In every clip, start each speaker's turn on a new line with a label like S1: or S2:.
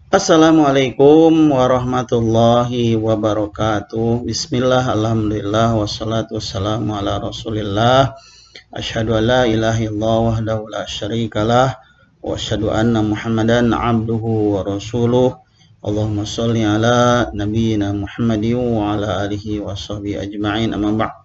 S1: Assalamualaikum warahmatullahi wabarakatuh. Bismillah, alhamdulillah, wassalatu wassalamu ala rasulillah. Asyhadu an la ilaha illallah wahdahu la syarikalah. Wa asyhadu anna muhammadan abduhu wa rasuluh. Allahumma sholli ala nabiyyina Muhammadin wa ala alihi wa sahbihi ajma'in, amma ba'd.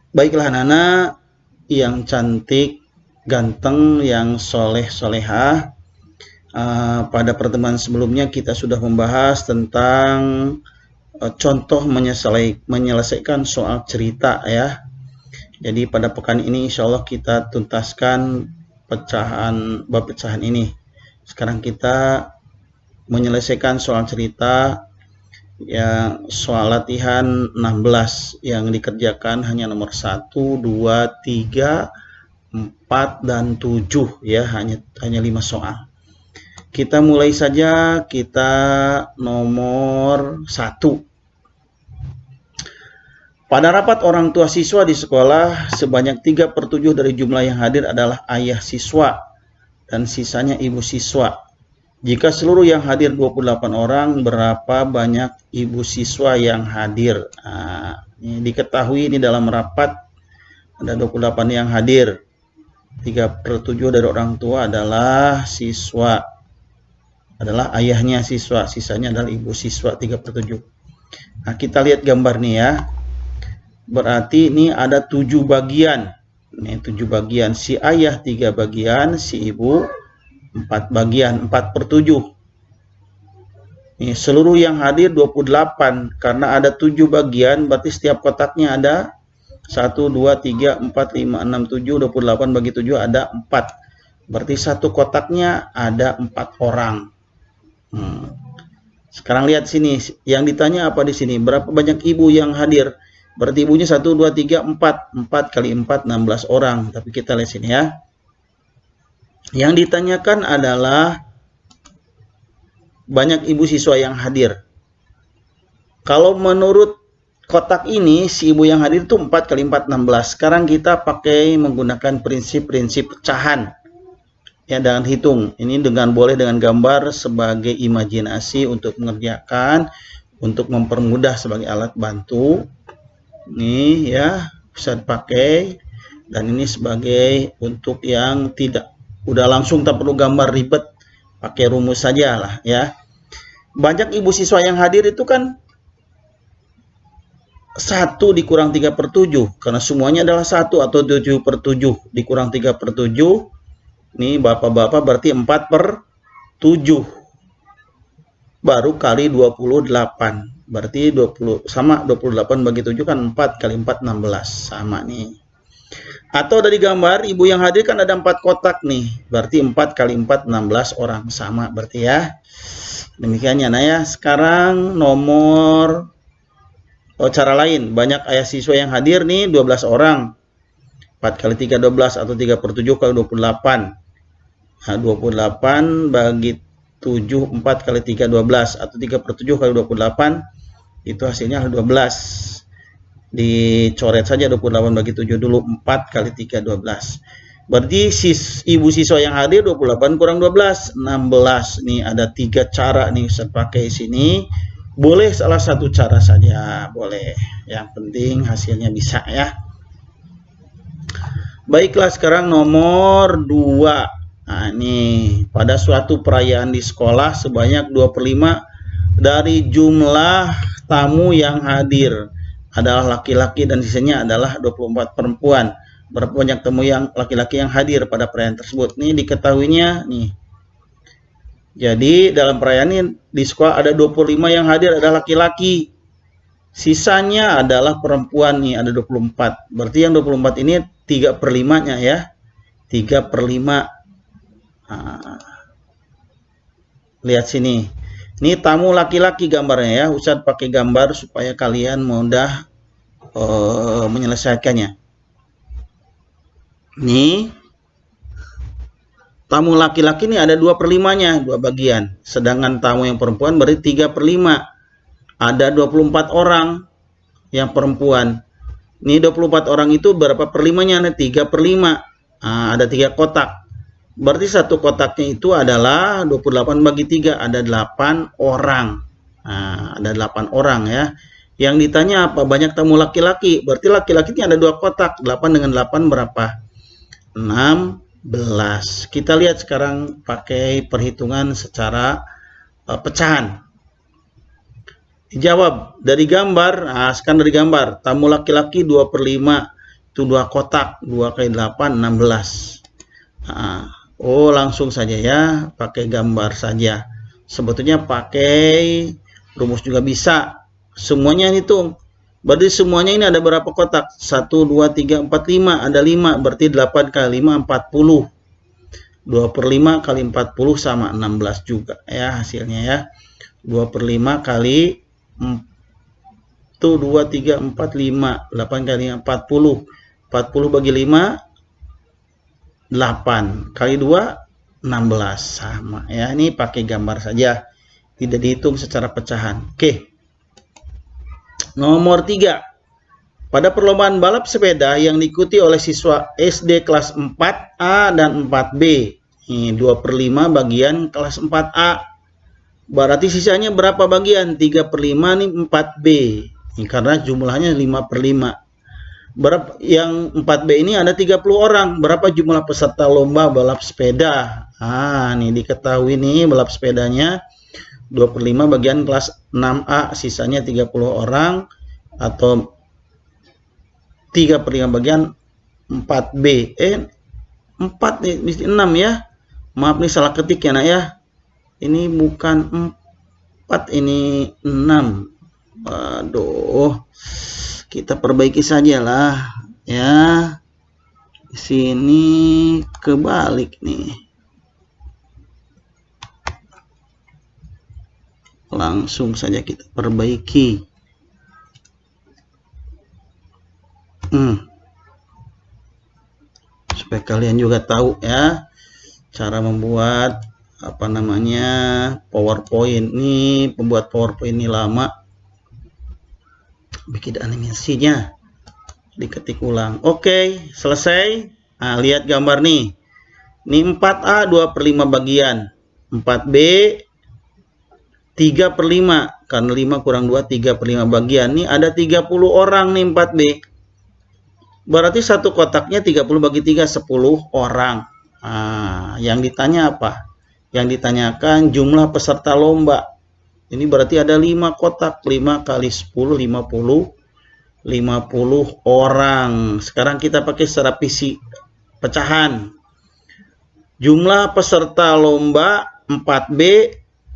S1: Baiklah anak-anak yang cantik, ganteng, yang soleh solehah. Pada pertemuan sebelumnya kita sudah membahas tentang contoh menyelesaikan soal cerita ya. Jadi pada pekan ini insya Allah kita tuntaskan bab pecahan ini. Sekarang kita menyelesaikan soal cerita ya, soal latihan 16 yang dikerjakan hanya nomor 1, 2, 3, 4 dan 7 ya, hanya 5 soal. Kita mulai saja, kita nomor 1. Pada rapat orang tua siswa di sekolah, sebanyak 3/7 dari jumlah yang hadir adalah ayah siswa dan sisanya ibu siswa. Jika seluruh yang hadir 28 orang, berapa banyak ibu siswa yang hadir? Ini diketahui ini dalam rapat ada 28 yang hadir. 3/7 dari orang tua adalah siswa, adalah ayahnya siswa, sisanya adalah ibu siswa 3/7. Nah, kita lihat gambar nih ya. Berarti ini ada 7 bagian. Ini 7 bagian. Si ayah 3 bagian, si ibu 4 bagian, 4/7. Ini seluruh yang hadir 28. Karena ada 7 bagian, berarti setiap kotaknya ada 1, 2, 3, 4, 5, 6, 7, 28 bagi 7 ada 4. Berarti satu kotaknya ada 4 orang. Sekarang lihat sini, yang ditanya apa di sini? Berapa banyak ibu yang hadir? Berarti ibunya 1, 2, 3, 4. 4 kali 4, 16 orang. Tapi kita lihat sini ya. Yang ditanyakan adalah banyak ibu siswa yang hadir. Kalau menurut kotak ini, si ibu yang hadir itu 4 kali 4, 16. Sekarang kita pakai menggunakan prinsip-prinsip pecahan. Ya, dengan hitung. Ini boleh dengan gambar sebagai imajinasi untuk mengerjakan, untuk mempermudah sebagai alat bantu. Ini ya, bisa dipakai. Dan ini sebagai untuk yang tidak, udah langsung tak perlu gambar ribet, pakai rumus saja lah ya. Banyak ibu siswa yang hadir itu kan 1 dikurang 3/7, karena semuanya adalah 1 atau 7/7 dikurang 3/7. Ini bapak-bapak berarti 4/7. Baru kali 28. Berarti 20 sama 28 bagi 7 kan 4 kali 4 16. Sama nih. Atau dari gambar ibu yang hadir kan ada 4 kotak nih. Berarti 4 kali 4 16 orang. Sama berarti ya. Demikiannya nah ya. Sekarang nomor cara lain. Banyak ayah siswa yang hadir nih 12 orang. 4 kali 3 12 atau 3/7 kali 28. Nah, 28 bagi 7, 4 kali 3 12 atau 3/7 kali 28 itu hasilnya 12. Dicoret saja 28 bagi 7 dulu, 4 kali 3 12. Berarti ibu siswa yang hadir 28 kurang 12 16. Nih ada 3 cara nih saya pakai sini. Boleh salah satu cara saja, boleh. Yang penting hasilnya bisa ya. Baiklah, sekarang nomor 2. Nah, ini pada suatu perayaan di sekolah sebanyak 2/5 dari jumlah tamu yang hadir adalah laki-laki dan sisanya adalah 24 perempuan. Berapa banyak tamu yang laki-laki yang hadir pada perayaan tersebut? Ini diketahuinya nih. Jadi dalam perayaan ini di sekolah ada 25 yang hadir adalah laki-laki. Sisanya adalah perempuan nih, ada 24. Berarti yang 24 ini 3/5-nya ya. 3/5. Nah, lihat sini. Ini tamu laki-laki gambarnya ya. Ustadz pakai gambar supaya kalian mudah menyelesaikannya. Nih. Tamu laki-laki ini ada 2/5-nya, 2 bagian. Sedangkan tamu yang perempuan berarti 3/5. Ada 24 orang yang perempuan. Ini 24 orang itu berapa perlimanya? 3/5. Nah, ada 3 kotak. Berarti satu kotaknya itu adalah 28 bagi 3, ada 8 orang. Nah, ada 8 orang ya. Yang ditanya apa? Banyak tamu laki-laki. Berarti laki-lakinya ada 2 kotak. 8 dengan 8 berapa? 16. Kita lihat sekarang pakai perhitungan secara pecahan. Dijawab dari gambar. Nah, sekarang dari gambar. Tamu laki-laki 2/5. Itu 2 kotak. 2 kali 8, 16. Nah, langsung saja ya, pakai gambar saja. Sebetulnya pakai rumus juga bisa. Semuanya hitung. Berarti semuanya ini ada berapa kotak? 1, 2, 3, 4, 5. Ada 5. Berarti 8 kali 5, 40. 2/5 kali 40 sama 16 juga ya hasilnya ya. 2/5 kali 2, 3, 4, 5. 8 kali 40. 40 bagi 5. 8 kali 2 16 sama ya. Ini pakai gambar saja, tidak dihitung secara pecahan. Oke. Nomor 3. Pada perlombaan balap sepeda yang diikuti oleh siswa SD kelas 4A dan 4B. Ini 2/5 bagian kelas 4A. Berarti sisanya berapa bagian? 3/5 nih 4B. Ini karena jumlahnya 5/5. Berapa yang 4B ini ada 30 orang. Berapa jumlah peserta lomba balap sepeda? Nih diketahui nih balap sepedanya 2/5 bagian kelas 6A, sisanya 30 orang atau 3/5 bagian 4B. 4 nih, mesti 6 ya. Maaf nih salah ketik ya nak ya. Ini bukan 4, ini 6. Aduh. Kita perbaiki sajalah ya. Di sini kebalik nih. Langsung saja kita perbaiki. Supaya kalian juga tahu ya cara membuat PowerPoint. Nih pembuat PowerPoint ini lama. Bikin animasinya, diketik ulang. Oke, selesai. Nah, lihat gambar nih. Ini 4A 2/5 bagian, 4B 3/5, karena 5 kurang 2 3/5 bagian. Ini ada 30 orang nih 4B. Berarti satu kotaknya 30 bagi 3 10 orang. Yang ditanya apa? Yang ditanyakan jumlah peserta lomba. Ini berarti ada 5 kotak, 5 kali 10, 50 orang. Sekarang kita pakai secara pecahan. Jumlah peserta lomba 4B.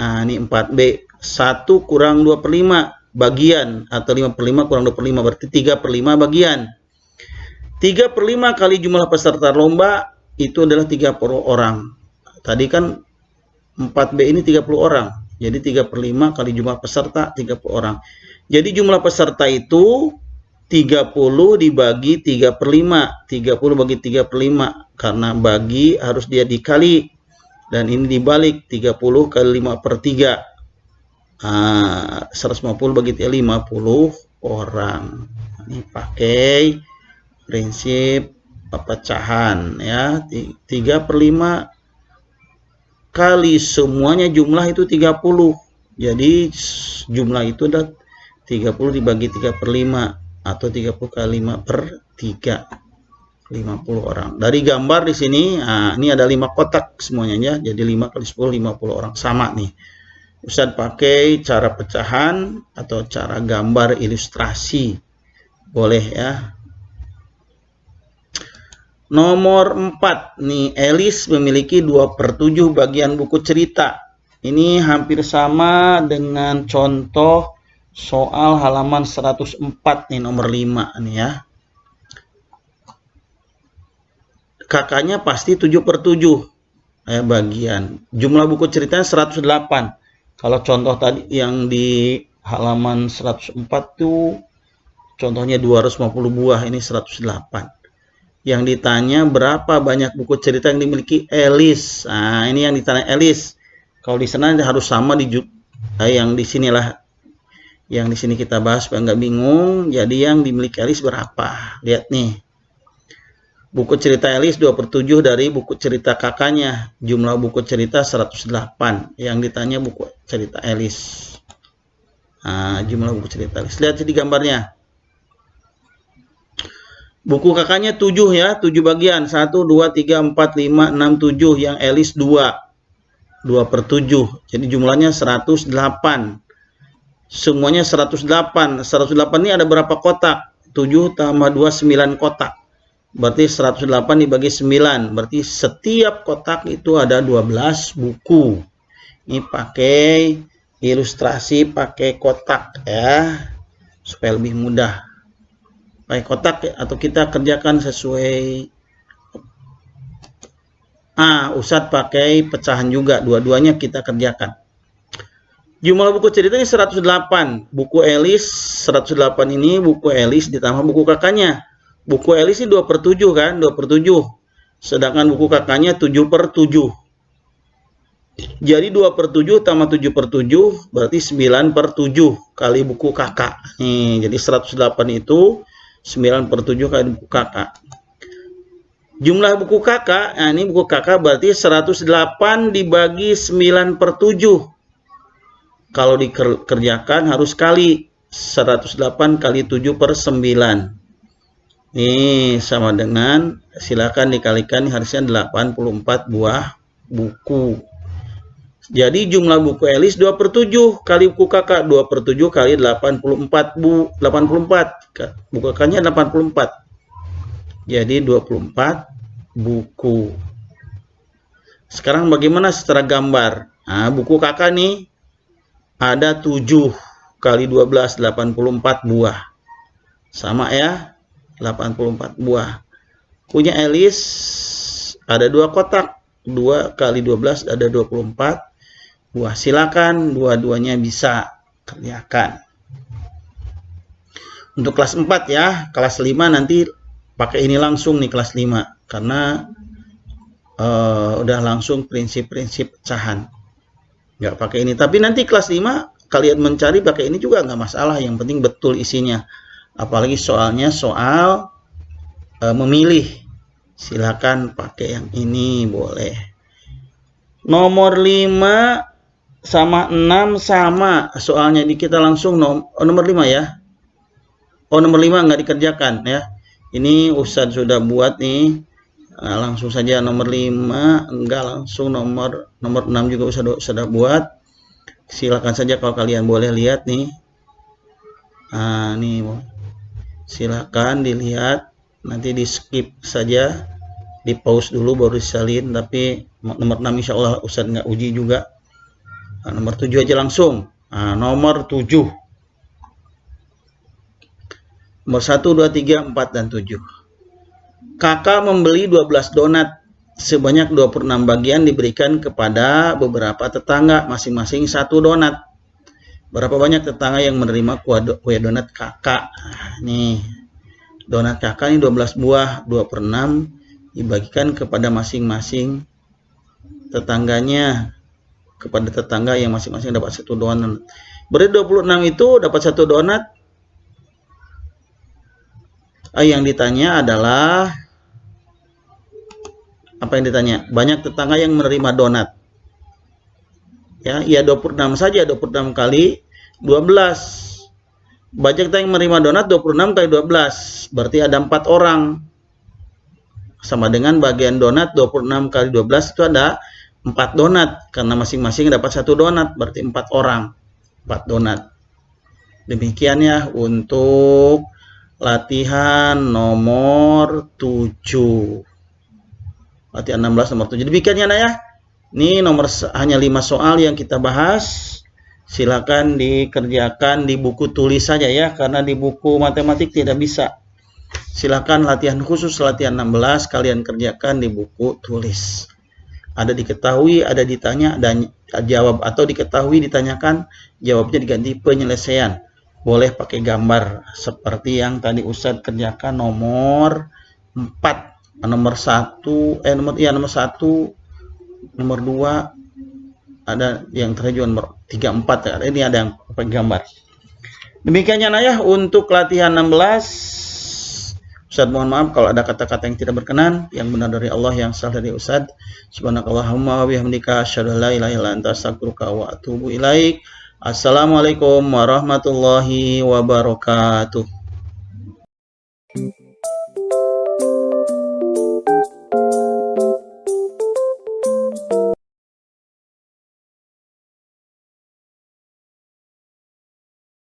S1: Ini 4B. 1 kurang 2/5 bagian, atau 5/5 kurang 2/5, berarti 3/5 bagian. 3/5 kali jumlah peserta lomba itu adalah 30 orang. Tadi kan 4B ini 30 orang. Jadi 3/5 kali jumlah peserta 30 orang. Jadi jumlah peserta itu 30 dibagi 3/5. 30 bagi 3/5. Karena bagi harus dia dikali. Dan ini dibalik. 30 kali 5/3. 150 bagi 3, 50 orang. Ini pakai prinsip pecahan ya. 3/5 kali semuanya jumlah itu 30. Jadi jumlah itu adalah 30 dibagi 3/5 atau 30 kali 5/3. 50 orang. Dari gambar di sini, ini ada 5 kotak semuanya ya. Jadi 5 kali 10 50 orang sama nih. Ustadz pakai cara pecahan atau cara gambar ilustrasi. Boleh ya. Nomor 4 nih, Elis memiliki 2/7 bagian buku cerita. Ini hampir sama dengan contoh soal halaman 104 nih, nomor 5 nih ya. Kakaknya pasti 7/7 bagian. Jumlah buku ceritanya 108. Kalau contoh tadi yang di halaman 104 tuh contohnya 250 buah, ini 108. Yang ditanya berapa banyak buku cerita yang dimiliki Elis. Ini yang ditanya Elis. Kalau di sana harus sama yang di sinilah. Yang di sini kita bahas supaya nggak bingung. Jadi yang dimiliki Elis berapa? Lihat nih. Buku cerita Elis 2/7 dari buku cerita kakaknya. Jumlah buku cerita 108. Yang ditanya buku cerita Elis. Nah, jumlah buku cerita Elis. Lihat di gambarnya. Buku kakaknya 7 ya, 7 bagian. 1, 2, 3, 4, 5, 6, 7. Yang Elis 2. 2/7. Jadi jumlahnya 108. Semuanya 108. 108 ini ada berapa kotak? 7 tambah 2, 9 kotak. Berarti 108 dibagi 9. Berarti setiap kotak itu ada 12 buku. Ini pakai ilustrasi, pakai kotak ya. Supaya lebih mudah. Pakai kotak atau kita kerjakan sesuai. Ustadz pakai pecahan juga. Dua-duanya kita kerjakan. Jumlah buku cerita ini 108. Buku Elis 108 ini buku Elis ditambah buku kakaknya. Buku Elis ini 2/7 kan, 2/7. Sedangkan buku kakaknya 7/7. Jadi 2/7 tambah 7/7 berarti 9/7 kali buku kakak. Nih, jadi 108 itu 9/7 kali buku kakak. Jumlah buku kakak, nah ini buku kakak berarti 108 dibagi 9/7. Kalau dikerjakan harus kali 108 kali 7/9. Ini sama dengan, silakan dikalikan, harusnya 84 buah buku. Jadi jumlah buku Elis 2/7 kali buku kakak, 2/7 kali 84 buku kakaknya 84. Jadi 24 buku. Sekarang bagaimana secara gambar? Nah, buku kakak nih ada 7 kali 12, 84 buah. Sama ya. 84 buah. Punya Elis ada 2 kotak. 2 kali 12 ada 24 buah. Silakan dua-duanya bisa kerjakan. Untuk kelas 4 ya. Kelas 5 nanti pakai ini langsung nih kelas 5. Karena udah langsung prinsip-prinsip pecahan. Nggak pakai ini. Tapi nanti kelas 5 kalian mencari pakai ini juga nggak masalah. Yang penting betul isinya. Apalagi soalnya soal memilih, silakan pakai yang ini boleh. Nomor 5 sama 6 sama soalnya, di kita langsung nomor 5 ya. Nomor 5 nggak dikerjakan ya. Ini Ustadz sudah buat nih. Nah, langsung saja nomor 5 enggak, langsung nomor 6 juga sudah buat. Silakan saja kalau kalian boleh lihat nih. Nah, nih silakan dilihat, nanti di skip saja, di pause dulu baru disalin. Tapi nomor 6 insya Allah Ustadz nggak uji juga. Nah, nomor 7 aja langsung. Nah, nomor 7 nomor 1, 2, 3, 4, dan 7. Kakak membeli 12 donat sebanyak 26 bagian diberikan kepada beberapa tetangga, masing-masing 1 donat. Berapa banyak tetangga yang menerima kue donat kakak? Nah, nih, donat kakak ini 12 buah, 2/6 dibagikan kepada masing-masing tetangganya, kepada tetangga yang masing-masing dapat 1 donat. Berarti 26 itu dapat 1 donat. Yang ditanya adalah, apa yang ditanya? Banyak tetangga yang menerima donat. Ya 26 saja, 26 kali 12. Banyak yang menerima donat 26 kali 12. Berarti ada 4 orang. Sama dengan bagian donat 26 kali 12 itu ada 4 donat. Karena masing-masing dapat 1 donat. Berarti 4 orang. 4 donat. Demikian ya untuk latihan nomor 7. Latihan 16 nomor 7. Demikian ya, Nak ya. Ini hanya 5 soal yang kita bahas. Silakan dikerjakan di buku tulis saja ya, karena di buku matematik tidak bisa. Silakan latihan khusus latihan 16 kalian kerjakan di buku tulis. Ada diketahui, ada ditanya dan jawab, atau diketahui ditanyakan, jawabnya diganti penyelesaian. Boleh pakai gambar seperti yang tadi Ustadz kerjakan nomor 4, nomor 1, nomor 1, nomor 2, ada yang terakhir nomor 3, 4 ya. Ini ada yang pakai gambar. Demikiannya ya untuk latihan 16. Ustaz mohon maaf kalau ada kata-kata yang tidak berkenan, yang benar dari Allah, yang salah dari Ustaz. Subhanakallahumma wa bihamdika asyhadu an la ilaha illa anta astaghfiruka wa atubu ilaik. Assalamualaikum warahmatullahi wabarakatuh.